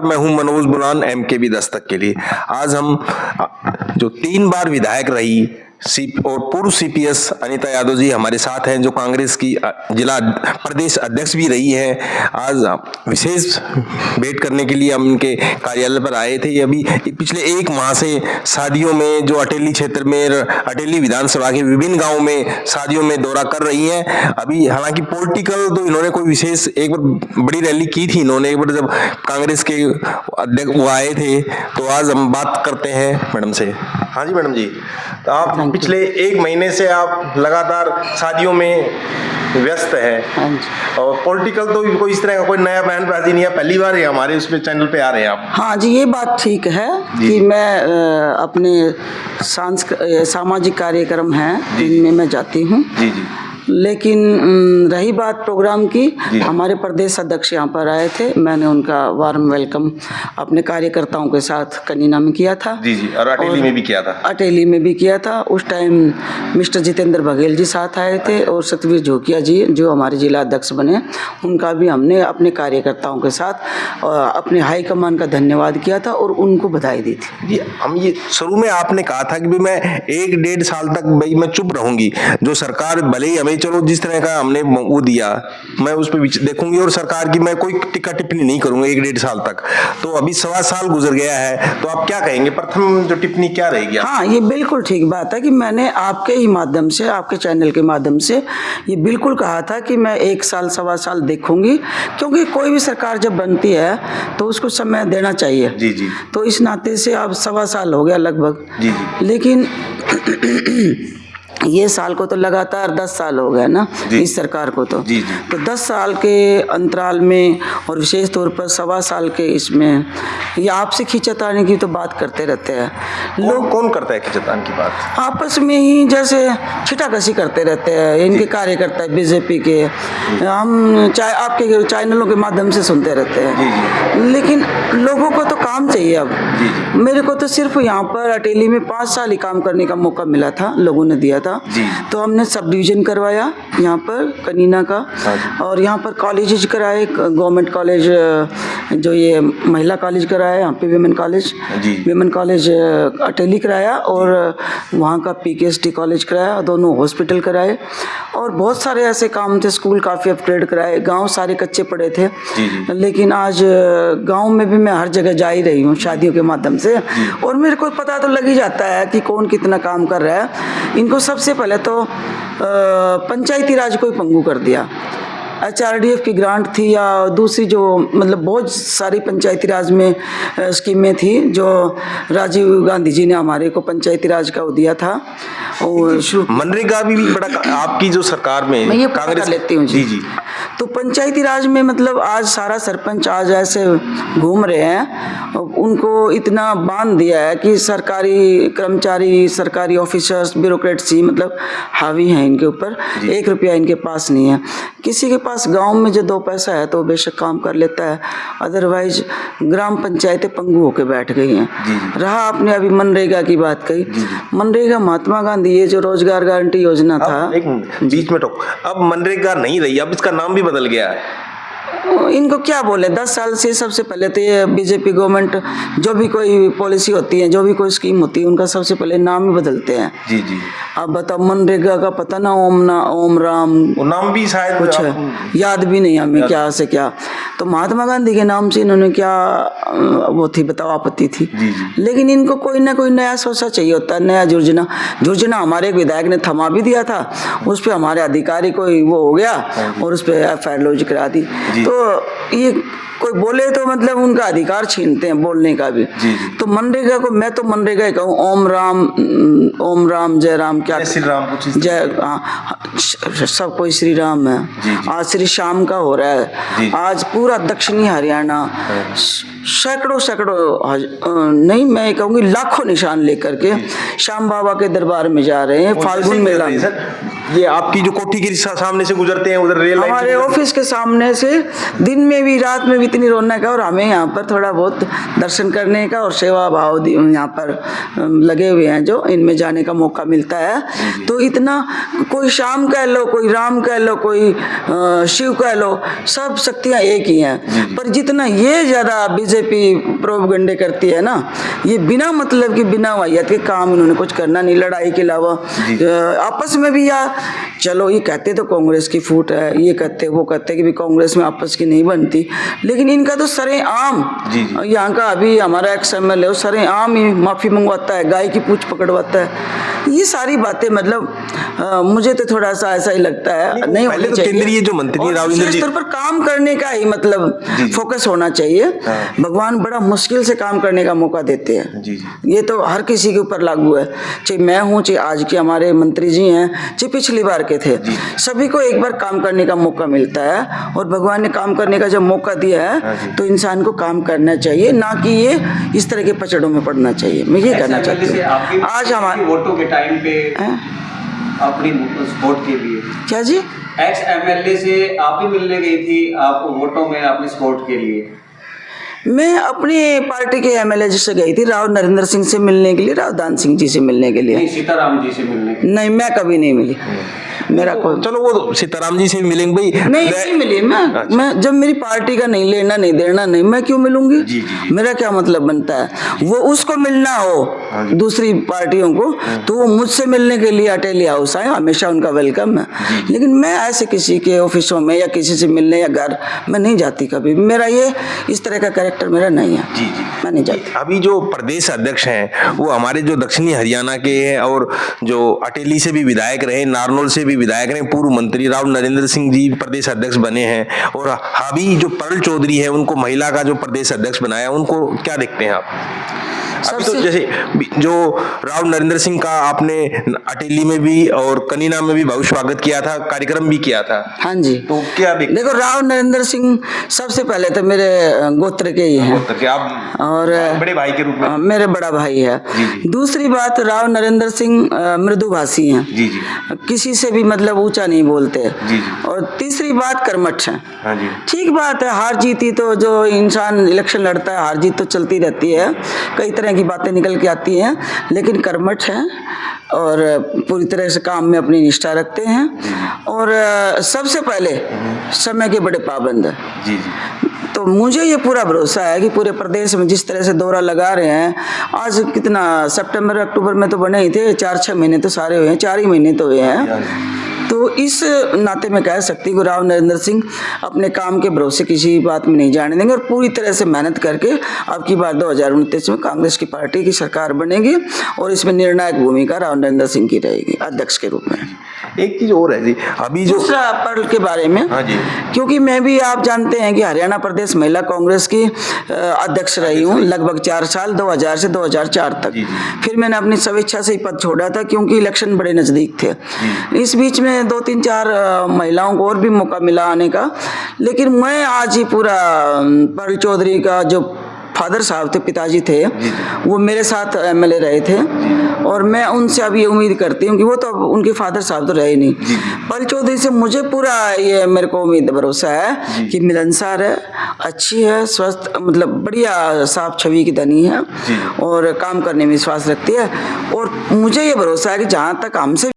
मैं हूं मनोज बुलान MKB दस्तक के लिए। आज हम जो 3 बार विधायक रही और पूर्व CPS अनीता यादव जी हमारे साथ हैं, जो कांग्रेस की जिला प्रदेश अध्यक्ष भी रही है। आज विशेष भेंट करने के लिए हम उनके कार्यालय पर आए थे। अभी पिछले 1 माह से शादियों में, जो अटेली क्षेत्र में, अटेली विधानसभा के विभिन्न गांवों में शादियों में दौरा कर रही हैं। अभी हालांकि पॉलिटिकल तो इन्होंने कोई विशेष एक बार बड़ी रैली की थी इन्होंने, एक बार जब कांग्रेस के अध्यक्ष वो आए थे। तो आज हम बात करते हैं मैडम से। हाँ जी मैडम जी, तो आप पिछले 1 महीने से आप लगातार शादियों में व्यस्त है और पॉलिटिकल तो कोई इस तरह का कोई नया बयानबाजी नहीं है, पहली बार है हमारे उस पे चैनल पे आ रहे हैं आप। हाँ जी, ये बात ठीक है कि मैं अपने सामाजिक कार्यक्रम हैं जिनमें मैं जाती हूँ। जी जी। लेकिन रही बात प्रोग्राम की, हमारे प्रदेश अध्यक्ष यहाँ पर आए थे, मैंने उनका वार्म वेलकम अपने कार्यकर्ताओं के साथ कनीना में किया था। जी जी। और अटेली में भी किया था। अटेली में भी किया था। उस टाइम मिस्टर जितेंद्र बघेल जी साथ आए थे और सतवीर झोकिया जी जो हमारे जिला अध्यक्ष बने, उनका भी हमने अपने कार्यकर्ताओं के साथ अपने हाईकमान का धन्यवाद किया था और उनको बधाई दी थी। जी, हम ये शुरू में आपने कहा था कि मैं 1-1.5 साल तक भाई मैं चुप रहूंगी, जो सरकार भले ही हमें चलो जिस तरह का हमने वो दिया मैं उस पर देखूंगी और सरकार की मैं कोई टिक्का टिप्पणी नहीं करूंगा 1-1.5 साल तक। तो अभी 1.25 साल गुजर गया है, तो आप क्या कहेंगे, प्रथम जो टिप्पणी क्या रहेगी? हाँ, ये बिल्कुल ठीक बात है कि मैंने आपके ही माध्यम से, आपके चैनल के माध्यम से ये बिल्कुल कहा था कि मैं 1 साल 1.25 साल देखूंगी, क्योंकि कोई भी सरकार जब बनती है तो उसको समय देना चाहिए। जी जी। तो इस नाते से अब 1.25 साल हो गया लगभग। जी जी। लेकिन ये साल को तो लगातार 10 साल हो गए ना इस सरकार को। तो जी जी। तो 10 साल के अंतराल में और विशेष तौर पर 1.25 साल के इसमें ये आपसे खींचातानी की तो बात करते रहते हैं लोग। कौन करता है खींचातानी की बात? आपस में ही जैसे छिटाकसी करते रहते हैं इनके कार्यकर्ता BJP के, हम आपके चैनलों के माध्यम से सुनते रहते हैं। जी जी। लेकिन लोगों को तो काम चाहिए अब। जी जी। मेरे को तो सिर्फ यहाँ पर अटेली में 5 साल ही काम करने का मौका मिला था, लोगों ने दिया था। तो हमने सब डिवीजन करवाया यहाँ पर कनीना का, और यहाँ पर कॉलेजेस कराए, गवर्नमेंट कॉलेज जो ये महिला कॉलेज कराया, यहाँ पे विमेन कॉलेज अटेली कराया, और वहाँ का PKSD कॉलेज कराया, दोनों हॉस्पिटल कराए, और बहुत सारे ऐसे काम थे। स्कूल काफ़ी अपग्रेड कराए, गांव सारे कच्चे पड़े थे। लेकिन आज गांव में भी मैं हर जगह जा ही रही हूँ शादियों के माध्यम से, और मेरे को पता तो लग ही जाता है कि कौन कितना काम कर रहा है। इनको सबसे पहले तो पंचायती राज को ही पंगु कर दिया। HRDF की ग्रांट थी या दूसरी जो मतलब बहुत सारी पंचायती राज में स्कीमें थी जो राजीव गांधी जी ने हमारे को पंचायती राज का दिया था। और मनरेगा भी बड़ा आपकी जो सरकार में मैं ये कांग्रेस लेती हूँ। जी जी। तो पंचायती राज में मतलब आज सारा सरपंच आज ऐसे घूम रहे हैं, उनको इतना बांध दिया है कि सरकारी कर्मचारी, सरकारी ऑफिसर्स, ब्यूरोक्रेट्स ही मतलब हावी हैं इनके ऊपर। 1 रुपया इनके पास नहीं है। किसी के पास गांव में जो 2 पैसा है तो बेशक काम कर लेता है, अदरवाइज ग्राम पंचायतें पंगु होकर बैठ गई हैं। रहा आपने अभी मनरेगा की बात कही, मनरेगा महात्मा गांधी ये जो रोजगार गारंटी योजना था, एक बीच में टोक, अब मनरेगा नहीं रही, अब इसका नाम भी बदल गया है। इनको क्या बोले, 10 साल से सबसे पहले तो ये BJP गवर्नमेंट जो भी कोई पॉलिसी होती है, जो भी कोई स्कीम होती है, उनका सबसे पहले नाम ही बदलते हैं। जी जी। अब बताओ मनरेगा का पता ना ओम राम, वो नाम भी शायद कुछ है, याद भी नहीं हमें क्या से क्या। तो महात्मा गांधी के नाम से इन्होंने क्या वो थी बताओ, आपत्ति थी। जी जी। लेकिन इनको कोई ना कोई नया सोचा चाहिए होता है, नया जुर्जना हमारे एक विधायक ने थमा भी दिया था, उस पर हमारे अधिकारी कोई वो हो गया और उस पर FIR लॉन्च करा दी। तो ये कोई बोले तो मतलब उनका अधिकार छीनते हैं बोलने का भी। तो मनरेगा को मैं तो मनरेगा ही कहूँ, ओम राम जय राम, क्या श्री राम, जय सब कोई श्री राम है। आज श्री शाम का हो रहा है। आज पूरा दक्षिणी हरियाणा सैकड़ों नहीं मैं कहूँगी लाखों निशान लेकर के श्याम बाबा के दरबार में जा रहे हैं। फाल्गुन मेला ये आपकी जो कोठी के सामने से गुजरते हैं उधर रेल लाइन से हमारे गुजरते ऑफिस के सामने से दिन में भी रात में भी इतनी रौनक है, और हमें यहाँ पर थोड़ा बहुत दर्शन करने का और सेवा भाव यहाँ पर लगे हुए हैं जो इनमें जाने का मौका मिलता है। तो इतना कोई श्याम कह लो, कोई राम कह लो, कोई शिव कह लो, सब शक्तियाँ एक ही हैं। पर जितना ये ज़्यादा बीजेपी प्रोपगंडे करती है ना, ये बिना मतलब कि बिना वाहियत के काम इन्होंने कुछ करना नहीं, लड़ाई के अलावा आपस में भी। या चलो ये कहते तो कांग्रेस की फूट है, ये कहते वो कहते कि भी कांग्रेस में आपस की नहीं बनती, लेकिन इनका तो सरेआम यहाँ का अभी हमारा एक्स MLA सरेआम ही माफी मंगवाता है, गाय की पूंछ पकड़वाता है। ये सारी बातें मतलब मुझे तो थोड़ा सा ऐसा ही लगता है, नहीं होनी चाहिए। केंद्रीय जो मंत्री राविंद्र जी स्तर पर काम करने का ही मतलब फोकस होना चाहिए। भगवान बड़ा मुश्किल से काम करने का मौका देते हैं, ये तो हर किसी के ऊपर लागू है, चाहे मैं हूँ, चाहे आज के हमारे मंत्री जी हैं, चाहे पिछली बार के थे, सभी को एक बार काम करने का मौका मिलता है। और भगवान ने काम करने का जब मौका दिया है तो इंसान को काम करना चाहिए, ना कि ये इस तरह के पचड़ों में पड़ना चाहिए। मैं ये कहना चाहती हूँ। आज हमारे वोटों के टाइम पे अपनी सपोर्ट के लिए क्या जी, एक्स MLA से आप ही मिलने गई थी, आप वोटों में अपनी सपोर्ट के लिए? मैं अपनी पार्टी के MLA जी से गई थी, राव नरेंद्र सिंह से मिलने के लिए, राव दान सिंह जी से मिलने के लिए। नहीं, सीताराम जी से मिलने के लिए? नहीं, मैं कभी नहीं मिली। मेरा कोई, चलो वो सीताराम जी से भी मिलेंगे भाई, नहीं मिली। मैं जब मेरी पार्टी का नहीं लेना नहीं देना नहीं, मैं क्यों मिलूंगी? मेरा क्या मतलब बनता है? वो उसको मिलना हो दूसरी पार्टियों को तो वो मुझसे मिलने के लिए अटेली हाउस आए, हमेशा उनका वेलकम है। लेकिन मैं ऐसे किसी के ऑफिसों में या किसी से मिलने या घर मैं नहीं जाती कभी। मेरा ये इस तरह का कैरेक्टर मेरा नहीं है, मैं नहीं जाती। अभी जो प्रदेश अध्यक्ष हैं वो हमारे जो दक्षिणी हरियाणा के हैं और जो अटेली से भी विधायक रहे, नारनौल से भी विधायक रहे, पूर्व मंत्री राव नरेंद्र सिंह जी प्रदेश अध्यक्ष बने हैं, और अभी जो परल चौधरी है उनको महिला का जो प्रदेश अध्यक्ष बनाया, उनको क्या देखते हैं आप? अभी तो जैसे जो राव नरेंद्र सिंह का आपने अटेली में भी और कनीना में भी बहुत स्वागत किया था, कार्यक्रम भी किया था। हाँ जी, तो क्या देखो राव नरेंद्र सिंह सबसे पहले तो मेरे गोत्र के ही हैं, आप और बड़े भाई के रूप में मेरे बड़ा भाई है। दूसरी बात, राव नरेंद्र सिंह मृदुभाषी हैं, किसी से भी मतलब ऊंचा नहीं बोलते। और तीसरी बात, कर्मठ हैं। ठीक बात है, हार जीती तो जो इंसान इलेक्शन लड़ता है, हार जीत तो चलती रहती है, कई तरह की बातें निकल के आती हैं, लेकिन कर्मठ हैं और पूरी तरह से काम में अपनी निष्ठा रखते हैं। और सबसे पहले समय के बड़े पाबंद हैं। तो मुझे ये पूरा भरोसा है कि पूरे प्रदेश में जिस तरह से दौरा लगा रहे हैं, आज कितना सितंबर अक्टूबर में तो बने ही थे, 4-6 महीने तो सारे हुए हैं, 4 ही महीने तो हुए हैं। तो इस नाते में कह सकती हूँ राव नरेंद्र सिंह अपने काम के भरोसे किसी बात में नहीं जाने देंगे, और पूरी तरह से मेहनत करके अब की बार 2029 में कांग्रेस की पार्टी की सरकार बनेगी, और इसमें निर्णायक भूमिका राव नरेंद्र सिंह की रहेगी अध्यक्ष के रूप में। एक चीज और है जी, अभी जो दूसरा पर्ल के बारे में, क्योंकि मैं भी, आप जानते हैं कि हरियाणा प्रदेश महिला कांग्रेस की अध्यक्ष रही हूँ लगभग 4 साल, 2000 से 2004 तक। फिर मैंने अपनी स्वेच्छा से ही पद छोड़ा था क्योंकि इलेक्शन बड़े नजदीक थे। इस बीच में 2-3-4 महिलाओं को और भी मौका मिला आने का, लेकिन मैं आज ही पूरा परल चौधरी का जो फादर साहब थे, पिताजी थे, वो मेरे साथ MLA रहे थे, और मैं उनसे अब ये उम्मीद करती हूँ कि वो तो उनके फादर साहब तो रहे नहीं, परल चौधरी से मुझे पूरा ये मेरे को उम्मीद भरोसा है कि मिलनसार है, अच्छी है, स्वस्थ, मतलब बढ़िया साफ छवि की धनी है, और काम करने में विश्वास रखती है। और मुझे ये भरोसा है कि जहाँ तक हमसे